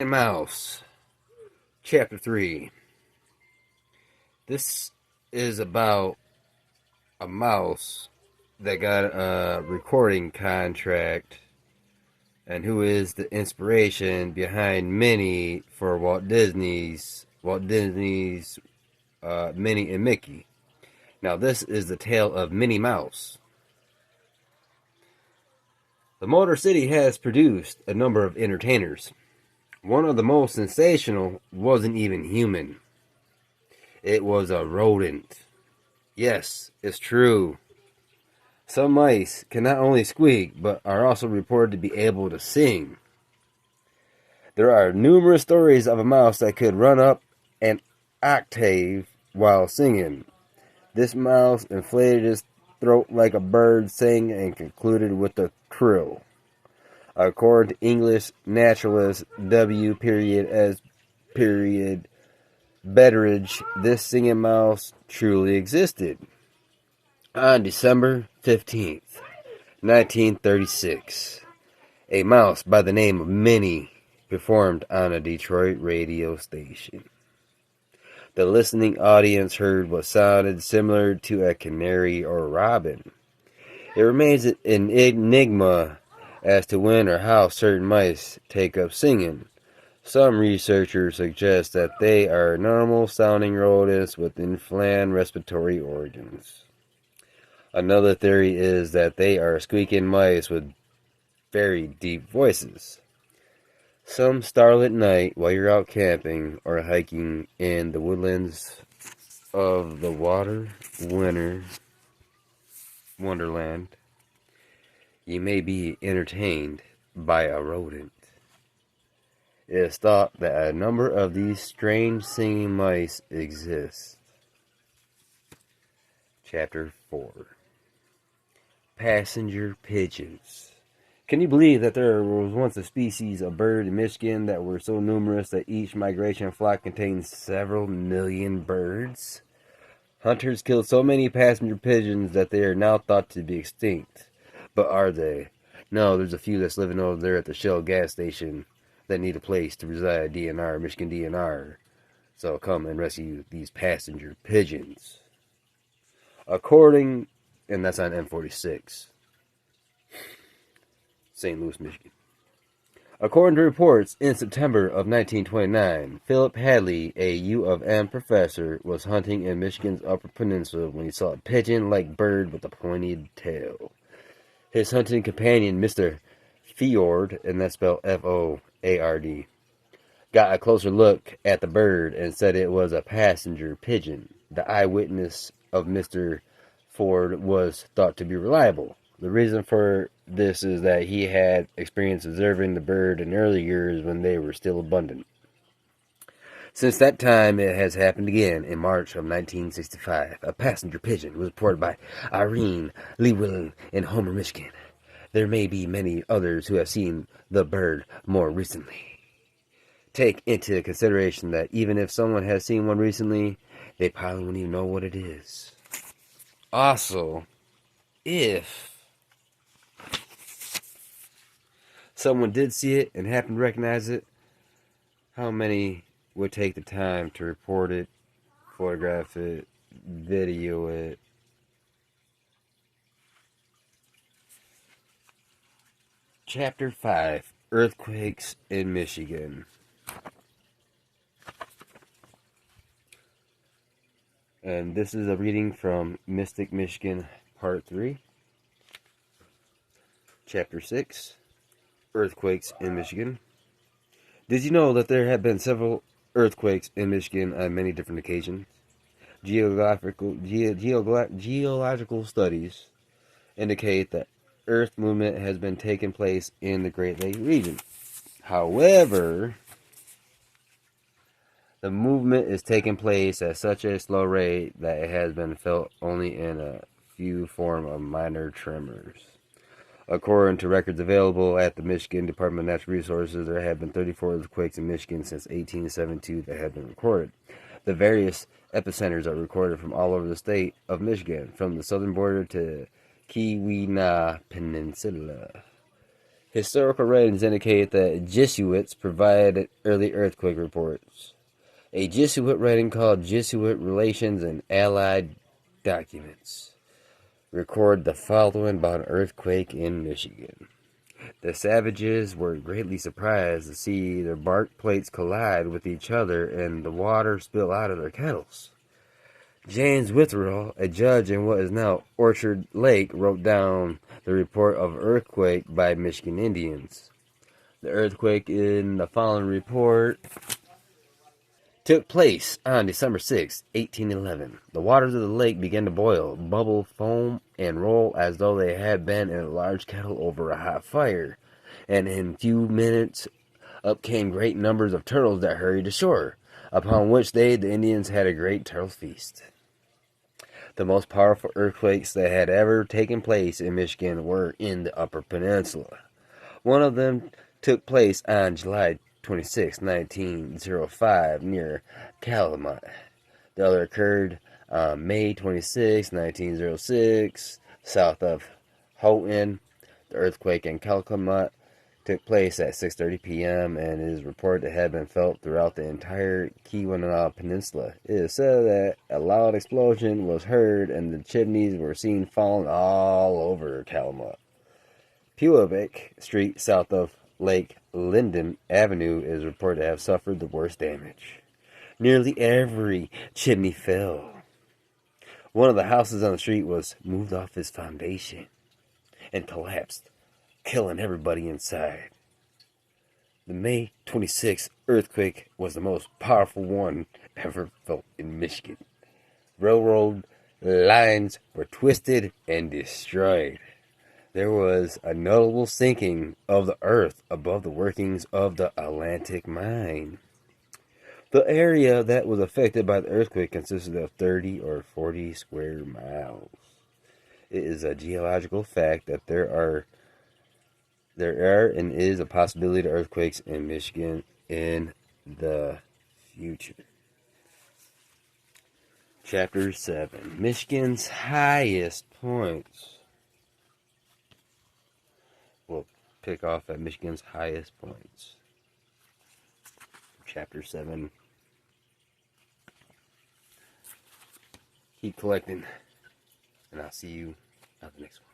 Mouse, Chapter 3. This is about a mouse that got a recording contract and who is the inspiration behind Minnie for Walt Disney's Minnie and Mickey. Now, this is the tale of Minnie Mouse. The Motor City has produced a number of entertainers. One of the most sensational wasn't even human. It was a rodent. Yes, it's true. Some mice can not only squeak, but are also reported to be able to sing. There are numerous stories of a mouse that could run up an octave while singing. This mouse inflated his throat like a bird sang and concluded with a trill. According to English naturalist W. S. Betteridge, this singing mouse truly existed. On December 15th, 1936, a mouse by the name of Minnie performed on a Detroit radio station. The listening audience heard what sounded similar to a canary or robin. It remains an enigma as to when or how certain mice take up singing. Some researchers suggest that they are normal-sounding rodents with inflamed respiratory organs. Another theory is that they are squeaking mice with very deep voices. Some starlit night while you're out camping or hiking in the woodlands of the Wonderland, you may be entertained by a rodent. It is thought that a number of these strange singing mice exist. Chapter 4. Passenger pigeons. Can you believe that there was once a species of bird in Michigan that were so numerous that each migration flock contained several million birds? Hunters killed so many passenger pigeons that they are now thought to be extinct. But are they? No, there's a few that's living over there at the Shell gas station that need a place to reside, DNR, Michigan DNR. So come and rescue these passenger pigeons. And that's on M46, St. Louis, Michigan. According to reports, in September of 1929, Philip Hadley, a U of M professor, was hunting in Michigan's Upper Peninsula when he saw a pigeon-like bird with a pointed tail. His hunting companion, Mr. Fjord, and that's spelled F-O-A-R-D, got a closer look at the bird and said it was a passenger pigeon. The eyewitness of Mr. Ford was thought to be reliable. The reason for this is that he had experience observing the bird in early years when they were still abundant. Since that time, it has happened again. In March of 1965, a passenger pigeon was reported by Irene Llewellyn in Homer, Michigan. There may be many others who have seen the bird more recently. Take into consideration that even if someone has seen one recently, they probably won't even know what it is. Also, if someone did see it and happened to recognize it, how many would take the time to report it, photograph it, video it? Chapter 5. Earthquakes in Michigan. And this is a reading from Mystic, Michigan, Part 3. Chapter 6. Earthquakes in Michigan. Did you know that there have been several earthquakes in Michigan on many different occasions? Geological studies indicate that earth movement has been taking place in the Great Lakes region. However, the movement is taking place at such a slow rate that it has been felt only in a few form of minor tremors. According to records available at the Michigan Department of Natural Resources, there have been 34 earthquakes in Michigan since 1872 that have been recorded. The various epicenters are recorded from all over the state of Michigan, from the southern border to Keweenaw Peninsula. Historical writings indicate that Jesuits provided early earthquake reports. A Jesuit writing called Jesuit Relations and Allied Documents record the following about an earthquake in Michigan. The savages were greatly surprised to see their bark plates collide with each other and the water spill out of their kettles. James Witherell, a judge in what is now Orchard Lake, wrote down the report of earthquake by Michigan Indians. The earthquake in the following report took place on December 6, 1811. The waters of the lake began to boil, bubble, foam, and roll as though they had been in a large kettle over a hot fire, and in a few minutes up came great numbers of turtles that hurried ashore, upon which they, the Indians, had a great turtle feast. The most powerful earthquakes that had ever taken place in Michigan were in the Upper Peninsula. One of them took place on July 26, 1905, near Calumet. The other occurred on May 26, 1906, south of Houghton. The earthquake in Calumet took place at 6:30 p.m. and is reported to have been felt throughout the entire Keweenaw Peninsula. It is said that a loud explosion was heard and the chimneys were seen falling all over Calumet. Pewabic Street, south of Lake Linden Avenue, is reported to have suffered the worst damage. Nearly every chimney fell. One of the houses on the street was moved off its foundation and collapsed, killing everybody inside. The May 26th earthquake was the most powerful one ever felt in Michigan. Railroad lines were twisted and destroyed. There was a notable sinking of the earth above the workings of the Atlantic mine. The area that was affected by the earthquake consisted of 30 or 40 square miles. It is a geological fact that there are and is a possibility of earthquakes in Michigan in the future. Chapter 7. Michigan's highest points. We'll pick off at Michigan's highest points. Chapter 7. Keep collecting, and I'll see you on the next one.